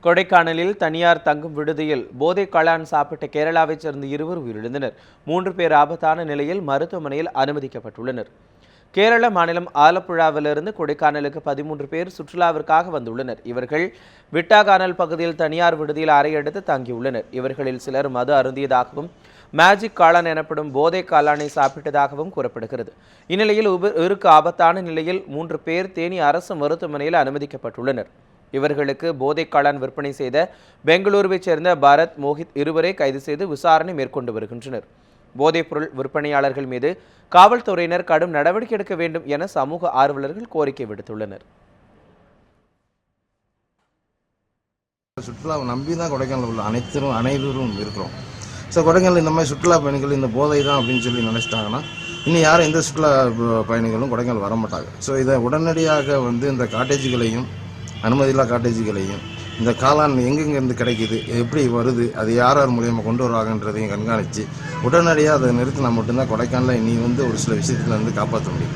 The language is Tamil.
கொடைக்கானலில் தனியார் தங்கும் விடுதியில் போதை காளான் சாப்பிட்ட கேரளாவைச் சேர்ந்த இருவர் உயிரிழந்தனர். 3 பேர் ஆபத்தான நிலையில் மருத்துவமனையில் அனுமதிக்கப்பட்டுள்ளனர். கேரள மாநிலம் ஆலப்புழாவிலிருந்து கொடைக்கானலுக்கு 13 பேர் சுற்றுலாவிற்காக வந்துள்ளனர். இவர்கள் விட்டாகானல் பகுதியில் தனியார் விடுதியில் அறை எடுத்து தங்கியுள்ளனர். இவர்களில் சிலர் மது அருந்தியதாகவும் மேஜிக் காளான் எனப்படும் போதை காளானை சாப்பிட்டதாகவும் கூறப்படுகிறது. இந்நிலையில் இவருக்கு ஆபத்தான நிலையில் 3 பேர் தேனி அரசு மருத்துவமனையில் அனுமதிக்கப்பட்டுள்ளனர். இவர்களுக்கு போதை காளான் விற்பனை செய்த பெங்களூருவைச் சேர்ந்த பாரத், மோஹித் இருவரை கைது செய்து விசாரணை மேற்கொண்டு வருகின்றனர். போதைப்பொருள் விற்பனையாளர்கள் மீது காவல்துறையினர் கடும் நடவடிக்கை எடுக்க வேண்டும் என சமூக ஆர்வலர்கள் கோரிக்கை விடுத்துள்ளனர். சுற்றுலாவை நம்பி தான் கொடைக்கானல் உள்ள அனைவரும் இருக்கிறோம். ஸோ கொடைக்கானல் இந்த மாதிரி சுற்றுலா பயணிகள் இந்த போதை தான் அப்படின்னு சொல்லி நினைச்சிட்டாங்கன்னா இன்னும் யாரும் எந்த சுற்றுலா பயணிகளும் கொடைக்கானல் வர மாட்டாங்க. ஸோ இதை உடனடியாக இந்த காட்டேஜுகளையும் அனுமதியில்லா காட்டேஜுகளையும் இந்த காளான் எங்கெங்கேருந்து கிடைக்குது, எப்படி வருது, அது யார் மூலியமாக கொண்டு வருவாங்கன்றதையும் கண்காணித்து உடனடியாக அதை நிறுத்தினா மட்டும்தான் கொடைக்கானலில் இனி ஒரு சில விஷயத்துல காப்பாற்ற முடியும்.